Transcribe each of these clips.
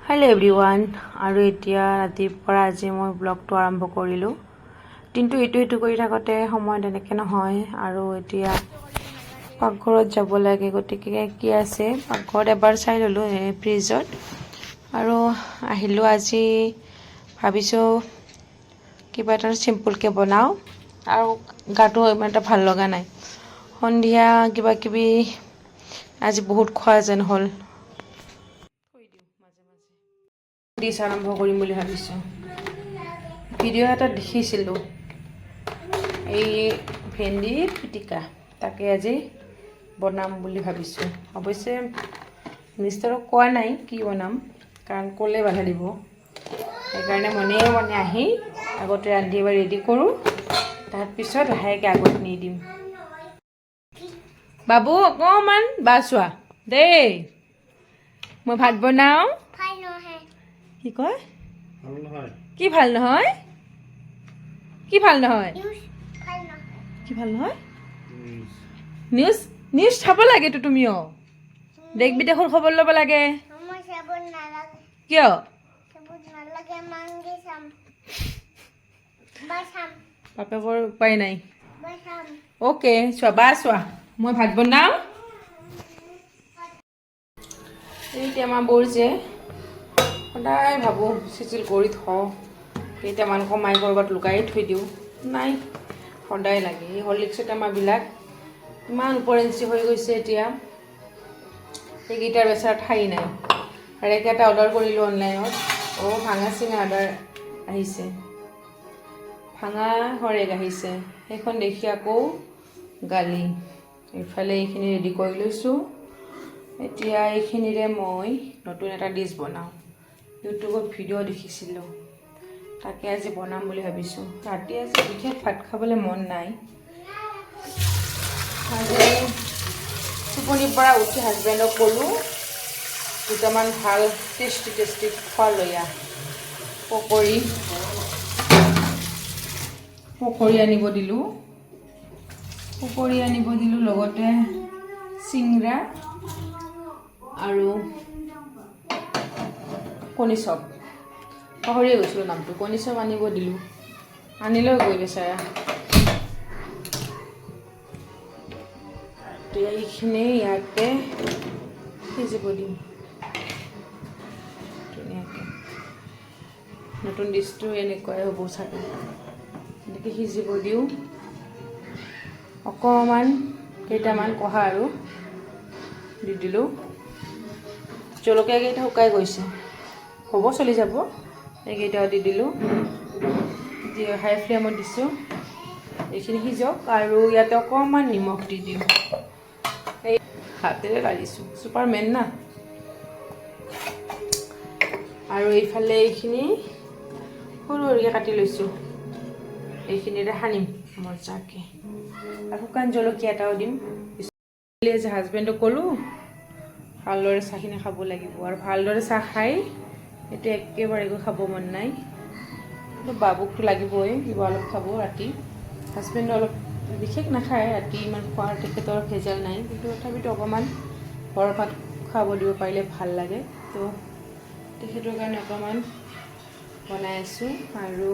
Hello' everyone আৰু এতিয়া ৰাতিপুৱা আজি মই ব্লগটো আৰম্ভ কৰিলোঁ দিনটো ইটো কৰি থাকোঁতে সময় তেনেকৈ নহয় আৰু এতিয়া পাকঘৰত যাব লাগে গতিকে কি আছে পাকঘৰত এবাৰ চাই ল'লোঁ ফ্ৰিজত আৰু আহিলোঁ আজি ভাবিছোঁ কিবা এটা চিম্পুলকৈ বনাওঁ আৰু গাটো ইমান এটা ভাল লগা নাই সন্ধিয়া কিবা কিবি আজি বহুত খোৱা যেন হ'ল ডিছ আৰম্ভ কৰিম বুলি ভাবিছোঁ ভিডিঅ' এটা দেখিছিলোঁ এই ভেন্দিৰ পিটিকা তাকে আজি বনাম বুলি ভাবিছোঁ অৱশ্যে মিষ্টাৰক কোৱা নাই কি বনাম কাৰণ ক'লে বাধা দিব সেইকাৰণে মনে মনে আহি আগতে ৰান্ধি এবাৰ ৰেডি কৰোঁ তাৰপিছত লাহেকৈ আগত নি দিম বাবু অকণমান বা চোৱা দেই মই ভাত বনাওঁ কি কয় কি ভাল নহয় কি ভাল নহয় কি ভাল নহয় নিউজ নিউজ চাব লাগেতো তুমিও দেশ বিদেশৰ খবৰ ল'ব লাগে কিয় বাপেকৰ উপায় নাই অ'কে চোৱা বা চোৱা মই ভাত বনাওঁ এই আমাৰ বৌৰ যে সদায় ভাবোঁ চিজিল কৰি থওঁ কেইটামান কমাই ক'ৰবাত লুকাই থৈ দিওঁ নাই সদায় লাগে এই হৰলিক্স টেমাবিলাক ইমান উপৰেঞ্চি হৈ গৈছে এতিয়া সেইকেইটাৰ বেচাৰ ঠাই নাই আৰু এইকেইটা অৰ্ডাৰ কৰিলোঁ অনলাইনত ভাঙা চিঙা অৰ্ডাৰ আহিছে ভাঙা হৰেক আহিছে সেইখন দেখি আকৌ গালি এইফালে এইখিনি ৰেডি কৰি লৈছোঁ এতিয়া এইখিনিৰে মই নতুন এটা ডিছ বনাওঁ ইউটিউবত ভিডিঅ' দেখিছিলোঁ তাকে আজি বনাম বুলি ভাবিছোঁ ৰাতি আজি বিশেষ ভাত খাবলৈ মন নাই আজি টোপনিৰ পৰা উঠি হাজবেণ্ডক ক'লোঁ দুটামান ভাল টেষ্টি খোৱা লৈ আহ পকৰি আনিব দিলোঁ লগতে চিংৰা আৰু কণী চপ পাহৰিয়ে গৈছিলোঁ নামটো কণী চপ আনিব দিলোঁ আনিলেও গৈ বেচাৰা এতিয়া এইখিনি ইয়াতে সিজিব দিম ধুনীয়াকৈ নতুন ডিছটো এনেকুৱাই হ'ব চাগে এনেকৈ সিজিব দিওঁ অকণমান কেইটামান কহা আৰু দি দিলোঁ জলকীয়াকেইটা শুকাই গৈছে হ'ব চলি যাব এইকেইটাও দি দিলোঁ হাই ফ্লেমত দিছোঁ এইখিনি সিজক আৰু ইয়াতে অকণমান নিমখ দি দিওঁ এই হাতেৰে লাৰিছোঁ ছুপাৰমেন না আৰু এইফালে এইখিনি সৰু সৰুকৈ কাটি লৈছোঁ এইখিনিৰে সানিম মজাকৈ আৰু শুকান জলকীয়া এটাও দিম হাজবেণ্ডক ক'লোঁ ভালদৰে চাহখিনি খাব লাগিব আৰু ভালদৰে চাহ খাই এতিয়া একেবাৰে একো খাব মন নাই কিন্তু বাবুকটো লাগিবই কিবা অলপ খাব ৰাতি হাজবেণ্ডে অলপ বিশেষ নাখায় ৰাতি ইমান খোৱাৰ তেখেতৰ ভেজাল নাই কিন্তু তথাপিতো অকণমান ঘৰৰ ভাত খাব দিব পাৰিলে ভাল লাগে তো তেখেতৰ কাৰণে অকণমান বনাই আছোঁ আৰু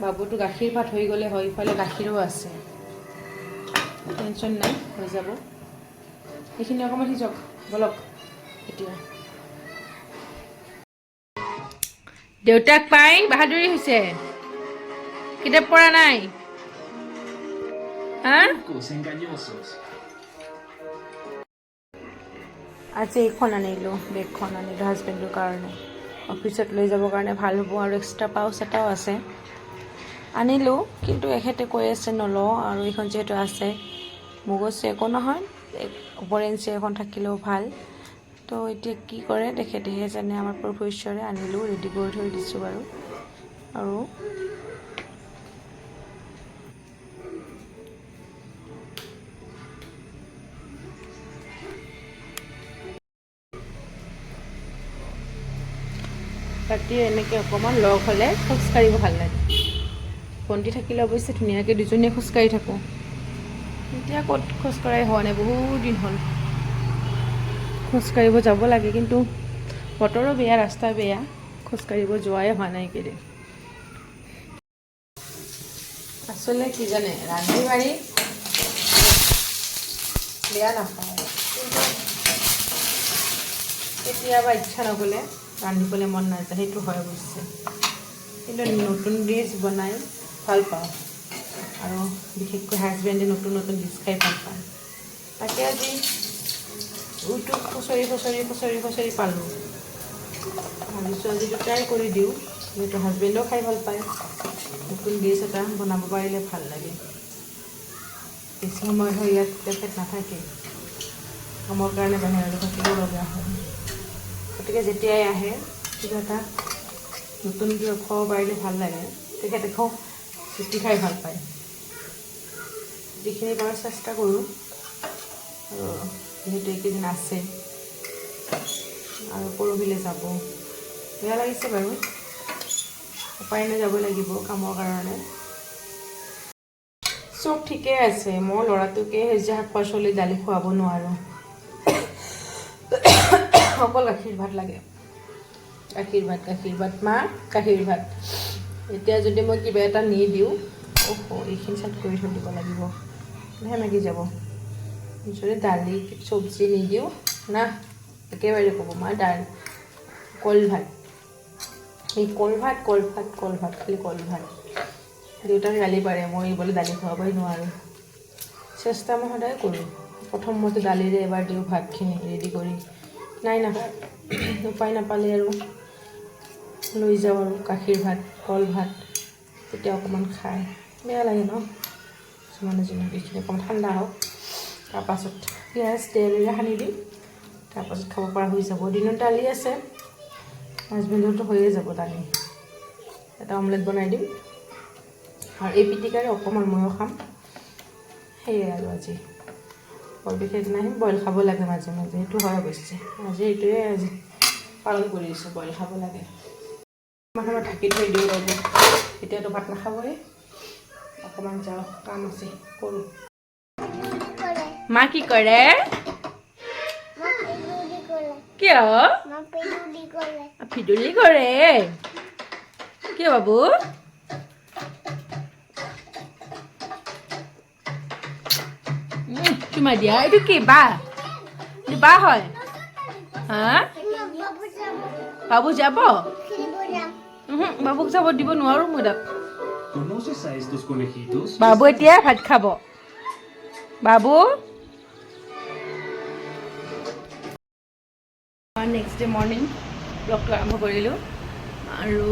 বাবুটো গাখীৰ ভাত হৈ গ'লে হয় ইফালে গাখীৰো আছে টেনশ্যন নাই হৈ যাব এইখিনি অকণমান সিজক বলক এতিয়া দেউতাক পাই বাহাদুৰি হৈছে কিতাপ পঢ়া নাই আজি এইখন আনিলোঁ বেগখন আনিলোঁ হাজবেণ্ডৰ কাৰণে অফিচত লৈ যাবৰ কাৰণে ভাল হ'ব আৰু এক্সট্ৰা পাউচ এটাও আছে আনিলোঁ কিন্তু এখেতে কৈ আছে নলওঁ আৰু এইখন যিহেতু আছে মোক কৈছে একো নহয় উপৰেঞ্চি এখন থাকিলেও ভাল তো এতিয়া কি কৰে তেখেতেহে জানে আমাৰ প্ৰভু ঈশ্বৰে আনিলোঁ ৰেডি কৰি থৈ দিছোঁ বাৰু আৰু ৰাতি এনেকৈ অকণমান লগ হ'লে খোজকাঢ়িব ভাল লাগে ভণ্টি থাকিলে অৱশ্যে ধুনীয়াকৈ দুজনীয়ে খোজকাঢ়ি থাকোঁ এতিয়া ক'ত খোজকঢ়াই হোৱা নাই বহুত দিন হ'ল খোজকাঢ়িব যাব লাগে কিন্তু বতৰো বেয়া, ৰাস্তা বেয়া, খোজকাঢ়িব যোৱাই হোৱা নাই কেইদিন। আচলতে কি জানে, ৰান্ধি বাঢ়ি বেয়া নাপাওঁ, কিন্তু কেতিয়াবা ইচ্ছা নগ'লে ৰান্ধিবলৈ মন নাযায়, সেইটো হয় অৱশ্যে। কিন্তু নতুন ডিছ বনাই ভাল পাওঁ, আৰু বিশেষকৈ হাজবেণ্ডে নতুন নতুন ডিছ খাই ভাল পায়। তাকে আজি ইউটিউব খুচৰি পালোঁ, ভাবিছোঁ আজিতো ট্ৰাই কৰি দিওঁ, যিহেতু হাজবেণ্ডেও খাই ভাল পায়। নতুন ডিছ এটা বনাব পাৰিলে ভাল লাগে। বেছি সময় হৈ ইয়াত তেখেত নাথাকে, কামৰ কাৰণে বাহিৰলৈ থাকিব লগা হয়। গতিকে যেতিয়াই আহে কিবা এটা নতুন কিবা খাব পাৰিলে ভাল লাগে। তেখেতে জুতি খাই ভাল পায়। যিখিনি পাৰোঁ চেষ্টা কৰোঁ, আৰু যিহেতু এইকেইদিন আছে আৰু পৰহিলৈ যাব, বেয়া লাগিছে বাৰু, উপায় নাই, যাব লাগিব কামৰ কাৰণে। চব ঠিকে আছে, মই ল'ৰাটোকে সেউজীয়া শাক পাচলি দালি খুৱাব নোৱাৰোঁ, অকল গাখীৰ ভাত লাগে। গাখীৰ ভাত মা, গাখীৰ ভাত। এতিয়া যদি মই কিবা এটা নি দিওঁ, এইখিনি চাট কৰি থৈ দিব লাগিব, সেনেকৈ যাব। যদি দালি চব্জি নিদিওঁ না, একেবাৰে ক'ব মা কল ভাত, এই কল ভাত খালি কল ভাত। দেউতাক গালি পাৰে, মই বোলে দালি খুৱাবই নোৱাৰোঁ। চেষ্টা মই সদায় কৰোঁ, প্ৰথমতে দালিৰে এবাৰ দিওঁ ভাতখিনি ৰেডি কৰি, নাই নাখায়, উপায় নাপালে আৰু লৈ যাওঁ আৰু গাখীৰ ভাত, কল ভাত, তেতিয়া অকণমান খায়, বেয়া লাগে ন। কিছুমানে এইখিনি অকণমান ঠাণ্ডা হওক, তাৰপাছত পিঁয়াজ তেলেৰে সানি দিম, তাৰপাছত খাব পৰা হৈ যাব। দিনত দালি আছে, হাজবেণ্ডৰতো হৈয়ে যাব দালি, এটা অমলেট বনাই দিম, আৰু এই পিটিকাৰে অকণমান ময়ো খাম, সেয়াই আৰু আজি বৰ বিশেষ নাই। বইল খাব লাগে মাজে মাজে, সেইটো হয় অৱশ্যে, এইটোৱে আজি পালন কৰিছোঁ, বইল খাব লাগে। অকণমান সময় ঢাকি থৈ দিওঁ ৰ'ব, এতিয়াতো ভাত নাখাবই, অকণমান যাওঁ, কাম আছে কৰোঁ। মা কি কৰে? কিয় ফিডুলি কৰে? কিয় বাবু? চুমা দিয়া, এইটো কি বা? এইটো বা হয়? হা, বাবু যাব? বাবুক যাব দিব নোৱাৰোঁ মই তাক। বাবু এতিয়া ভাত খাব। বাবু নেক্সট ডে মৰ্ণিং ব্লগটো আৰম্ভ কৰিলোঁ, আৰু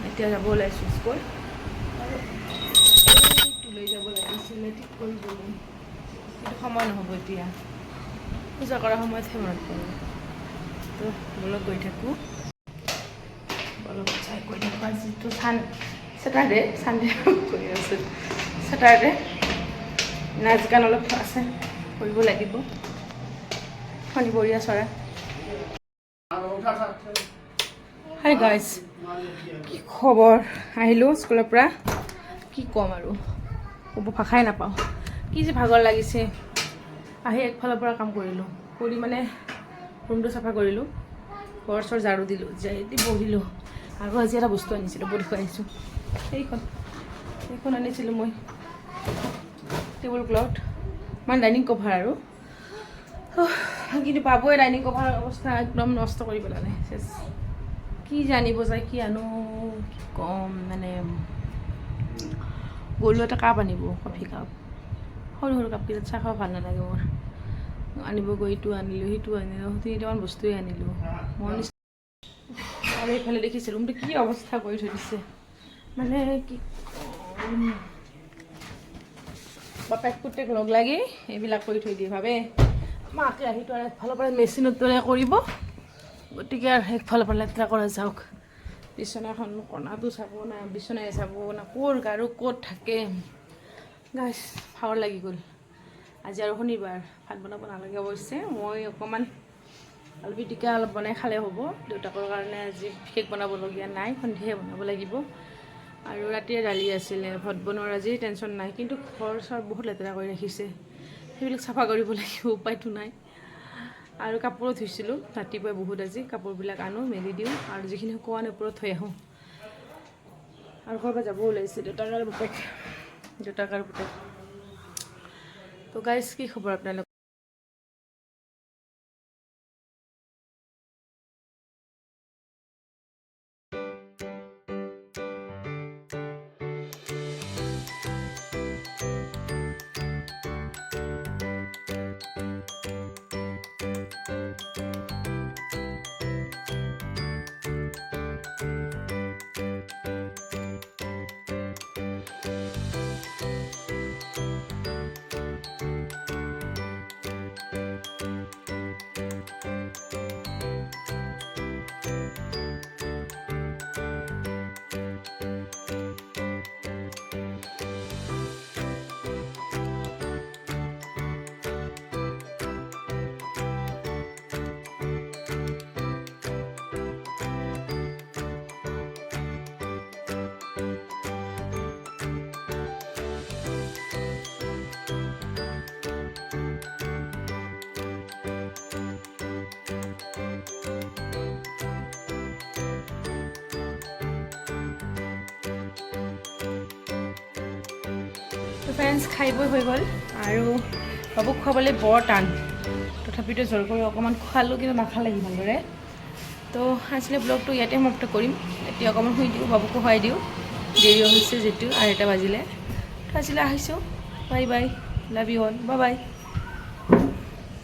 এতিয়া যাব ওলাইছোঁ স্কুল, আৰু এইটো লৈ যাব লাগিছিলে ঠিক কৰিবলৈ, কিন্তু সময় নহ'ব এতিয়া, পূজা কৰাৰ সময়তহে মনত পৰিব। তো বলক গৈ থাকোঁ, বলক চাই গৈ থাকোঁ। আজিতো ছেটাৰডে কৰি আছোঁ, ছেটাৰডে নাচ গান অলপ আছে, কৰিব লাগিব, শনিবৰীয়া চৰা। হাই গাইজ, কি খবৰ? আহিলোঁ স্কুলৰ পৰা, কি ক'ম আৰু, ক'ব ভাষাই নাপাওঁ, কি যে ভাগৰ লাগিছে। আহি একফালৰ পৰা কাম কৰিলোঁ, কৰি মানে ৰুমটো চাফা কৰিলোঁ, ঘৰ চৰ ঝাৰু দিলোঁ, দি বহিলোঁ। আৰু আজি এটা বস্তু আনিছিলোঁ, বহি খুৱাইছোঁ, সেইখন আনিছিলোঁ মই, টেবুল ক্লথ, মানে ডাইনিং কভাৰ আৰু, কিন্তু বাবুৱে ডাইনিং কভাৰৰ অৱস্থা একদম নষ্ট কৰি পেলালে। কি জানিব যায়, কি আনো, কি ক'ম, মানে গ'লো এটা কাপ আনিব, কফি কাপ, সৰু সৰু কাপকেইটাত চাহ খাব ভাল নালাগে মোৰ, আনিব গৈ ইটো আনিলোঁ, সিটো আনিলোঁ, তিনিটামান বস্তুৱে আনিলোঁ মোৰ নিচিনা। আৰু এইফালে দেখিছে ৰুমটো কি অৱস্থা কৰি থৈ দিছে, মানে কি বাপেক পুতেক লগ লাগি এইবিলাক কৰি থৈ দিয়ে, ভাবে মাকে আহিতো আৰু একফালৰ পৰা মেচিনত দৰে কৰিব, গতিকে আৰু একফালৰ পৰা লেতেৰা কৰা যাওক। বিচনাখন কণাটো চাব না, বিচনাই চাব না, ক'ৰ গাৰু ক'ত থাকে, গাইছ ভাগৰ লাগি গ'ল। আজি আৰু শনিবাৰ, ভাত বনাব নালাগে অৱশ্যে, মই অকণমান আলু পিটিকা অলপ বনাই খালে হ'ব, দেউতাকৰ কাৰণে আজি বিশেষ বনাবলগীয়া নাই, সন্ধিয়াই বনাব লাগিব। আৰু ৰাতিয়ে দালি আছিলে, ভাত বনোৱাৰ আজি টেনশ্যন নাই, কিন্তু ঘৰ চৰ বহুত লেতেৰা কৰি ৰাখিছে, সেইবিলাক চাফা কৰিব লাগিব, উপায়তো নাই। আৰু কাপোৰো ধুইছিলোঁ ৰাতিপুৱাই বহুত আজি কাপোৰবিলাক আনো মেলি দিওঁ আৰু যিখিনি শুকোৱা নাই ওপৰত থৈ আহোঁ আৰু ক'ৰবাত যাব ওলাইছে দেউতাকাৰ পুতেক তো গাইজ কি খবৰ আপোনালোক ফ্ৰেণ্ডছ খাই বৈ হৈ গ'ল আৰু বাবুক খুৱাবলৈ বৰ টান তথাপিতো জোৰ কৰি অকণমান খোৱালোঁ কিন্তু নাখালে সি ভালদৰে তো আজিলৈ ব্লগটো ইয়াতে সমাপ্ত কৰিম এতিয়া অকণমান শুই দিওঁ বাবুকো খুৱাই দিওঁ দেৰিও হৈছে যিটো 2:30 বাজিলে তো আজিলৈ আহিছোঁ bye bye love you all bye bye